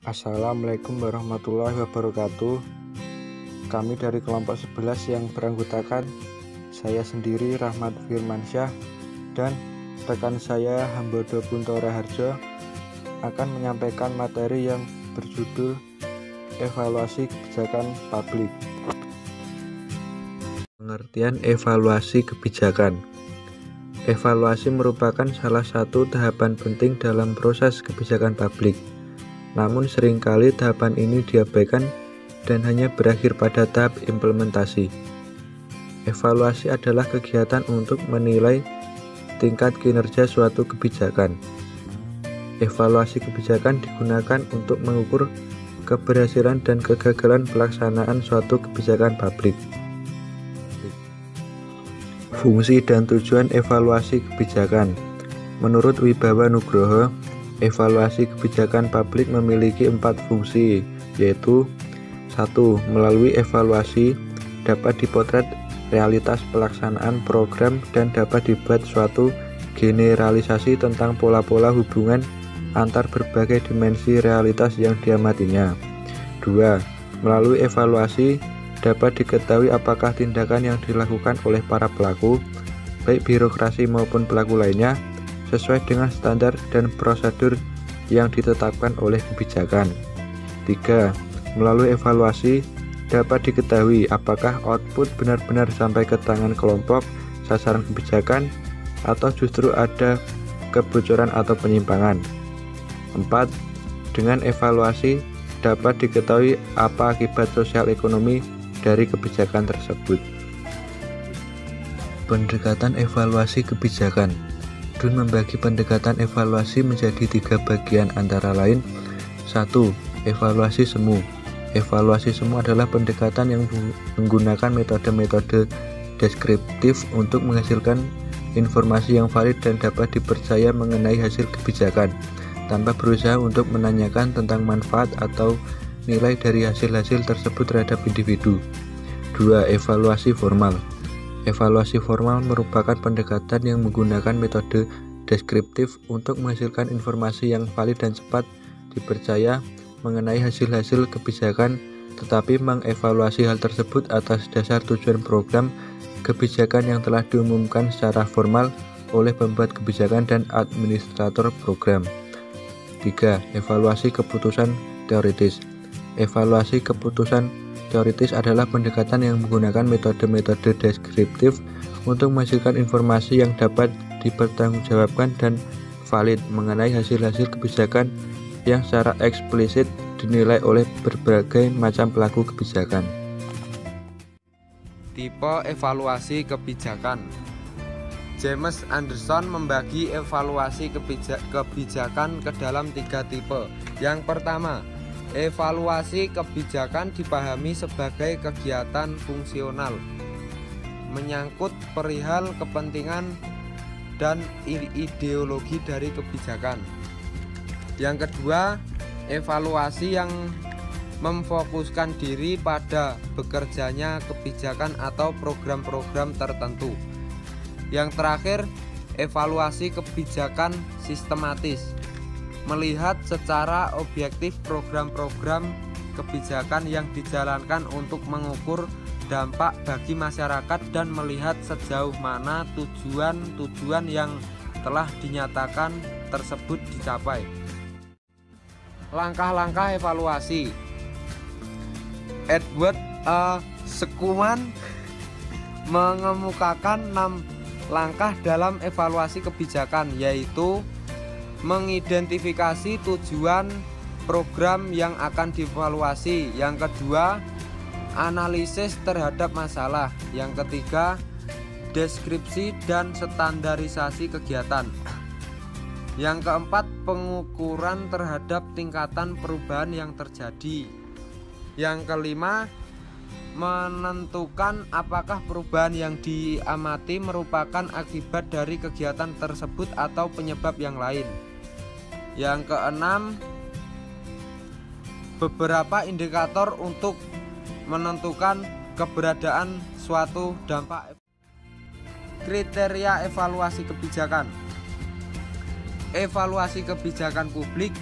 Assalamualaikum warahmatullahi wabarakatuh. Kami dari kelompok 11 yang beranggotakan saya sendiri Rahmat Firmansyah dan rekan saya Hambodo Puntoro Harjo akan menyampaikan materi yang berjudul evaluasi kebijakan publik. Pengertian evaluasi kebijakan. Evaluasi merupakan salah satu tahapan penting dalam proses kebijakan publik. Namun seringkali tahapan ini diabaikan dan hanya berakhir pada tahap implementasi. Evaluasi adalah kegiatan untuk menilai tingkat kinerja suatu kebijakan. Evaluasi kebijakan digunakan untuk mengukur keberhasilan dan kegagalan pelaksanaan suatu kebijakan publik. Fungsi dan tujuan evaluasi kebijakan. Menurut Wibawa Nugroho, evaluasi kebijakan publik memiliki 4 fungsi, yaitu 1. Melalui evaluasi dapat dipotret realitas pelaksanaan program dan dapat dibuat suatu generalisasi tentang pola-pola hubungan antar berbagai dimensi realitas yang diamatinya. 2. Melalui evaluasi dapat diketahui apakah tindakan yang dilakukan oleh para pelaku, baik birokrasi maupun pelaku lainnya, sesuai dengan standar dan prosedur yang ditetapkan oleh kebijakan. 3. Melalui evaluasi dapat diketahui apakah output benar-benar sampai ke tangan kelompok sasaran kebijakan atau justru ada kebocoran atau penyimpangan. 4. Dengan evaluasi dapat diketahui apa akibat sosial ekonomi dari kebijakan tersebut. Pendekatan evaluasi kebijakan. Dun membagi pendekatan evaluasi menjadi 3 bagian antara lain. 1. Evaluasi semu. Evaluasi semu adalah pendekatan yang menggunakan metode-metode deskriptif untuk menghasilkan informasi yang valid dan dapat dipercaya mengenai hasil kebijakan, tanpa berusaha untuk menanyakan tentang manfaat atau nilai dari hasil-hasil tersebut terhadap individu. 2. Evaluasi formal. Evaluasi formal merupakan pendekatan yang menggunakan metode deskriptif untuk menghasilkan informasi yang valid dan cepat dipercaya mengenai hasil-hasil kebijakan, tetapi mengevaluasi hal tersebut atas dasar tujuan program kebijakan yang telah diumumkan secara formal oleh pembuat kebijakan dan administrator program. 3. Evaluasi keputusan teoritis. Evaluasi keputusan teoritis adalah pendekatan yang menggunakan metode-metode deskriptif untuk menghasilkan informasi yang dapat dipertanggungjawabkan dan valid mengenai hasil-hasil kebijakan yang secara eksplisit dinilai oleh berbagai macam pelaku kebijakan. Tipe evaluasi kebijakan. James Anderson membagi evaluasi kebijakan ke dalam 3 tipe. Yang pertama, evaluasi kebijakan dipahami sebagai kegiatan fungsional, menyangkut perihal kepentingan dan ideologi dari kebijakan. Yang kedua, evaluasi yang memfokuskan diri pada bekerjanya kebijakan atau program-program tertentu. Yang terakhir, evaluasi kebijakan sistematis, melihat secara objektif program-program kebijakan yang dijalankan untuk mengukur dampak bagi masyarakat dan melihat sejauh mana tujuan-tujuan yang telah dinyatakan tersebut dicapai. Langkah-langkah evaluasi. Edward Sekuman mengemukakan 6 langkah dalam evaluasi kebijakan, yaitu mengidentifikasi tujuan program yang akan dievaluasi. Yang kedua, analisis terhadap masalah. Yang ketiga, deskripsi dan standarisasi kegiatan. Yang keempat, pengukuran terhadap tingkatan perubahan yang terjadi. Yang kelima, menentukan apakah perubahan yang diamati merupakan akibat dari kegiatan tersebut atau penyebab yang lain. Yang keenam, beberapa indikator untuk menentukan keberadaan suatu dampak. Kriteria evaluasi kebijakan. Evaluasi kebijakan publik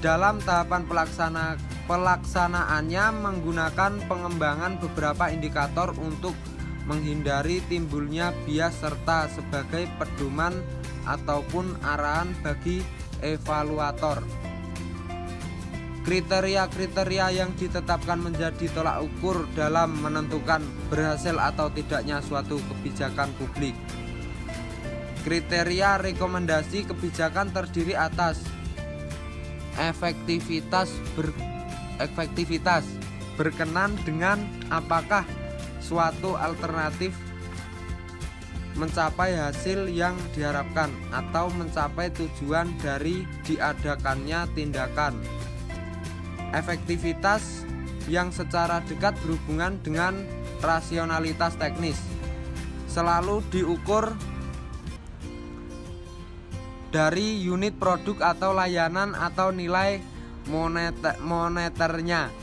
Dalam tahapan pelaksanaannya menggunakan pengembangan beberapa indikator untuk menghindari timbulnya bias serta sebagai pedoman ataupun arahan bagi evaluator. Kriteria-kriteria yang ditetapkan menjadi tolak ukur dalam menentukan berhasil atau tidaknya suatu kebijakan publik. Kriteria rekomendasi kebijakan terdiri atas efektivitas berkenan dengan apakah suatu alternatif mencapai hasil yang diharapkan atau mencapai tujuan dari diadakannya tindakan. Efektivitas yang secara dekat berhubungan dengan rasionalitas teknis, selalu diukur dari unit produk atau layanan atau nilai moneternya.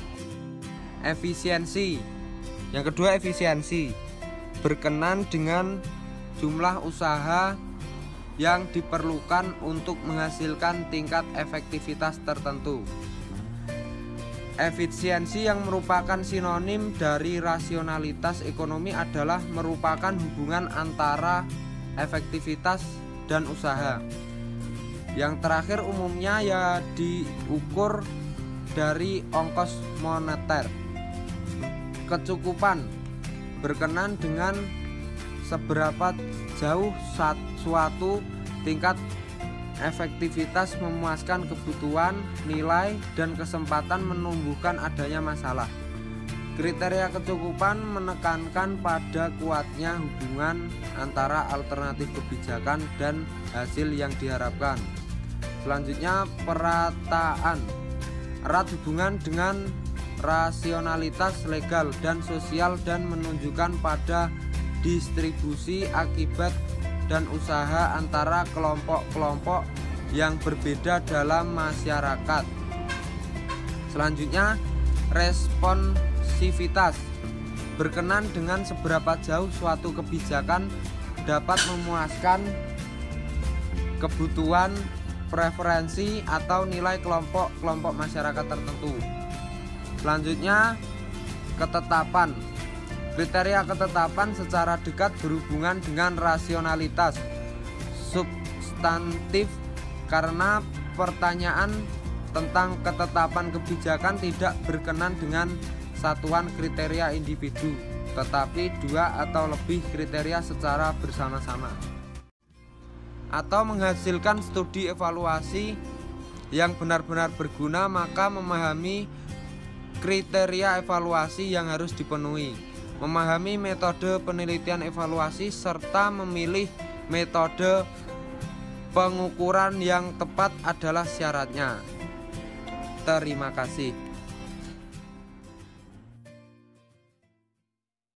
Efisiensi. Yang kedua, efisiensi berkenan dengan jumlah usaha yang diperlukan untuk menghasilkan tingkat efektivitas tertentu. Efisiensi yang merupakan sinonim dari rasionalitas ekonomi adalah merupakan hubungan antara efektivitas dan usaha. Yang terakhir umumnya ya diukur dari ongkos moneter. Kecukupan berkenan dengan seberapa jauh suatu tingkat efektivitas memuaskan kebutuhan, nilai, dan kesempatan menumbuhkan adanya masalah. Kriteria kecukupan menekankan pada kuatnya hubungan antara alternatif kebijakan dan hasil yang diharapkan. Selanjutnya, perataan. Erat hubungan dengan rasionalitas legal dan sosial dan menunjukkan pada distribusi akibat dan usaha antara kelompok-kelompok yang berbeda dalam masyarakat. Selanjutnya, responsivitas berkenan dengan seberapa jauh suatu kebijakan dapat memuaskan kebutuhan, preferensi, atau nilai kelompok-kelompok masyarakat tertentu. Selanjutnya, ketetapan. Kriteria ketetapan secara dekat berhubungan dengan rasionalitas substantif karena pertanyaan tentang ketetapan kebijakan tidak berkenan dengan satuan kriteria individu, tetapi dua atau lebih kriteria secara bersama-sama. Atau menghasilkan studi evaluasi yang benar-benar berguna, maka memahami kriteria evaluasi yang harus dipenuhi, memahami metode penelitian evaluasi, serta memilih metode pengukuran yang tepat adalah syaratnya. Terima kasih.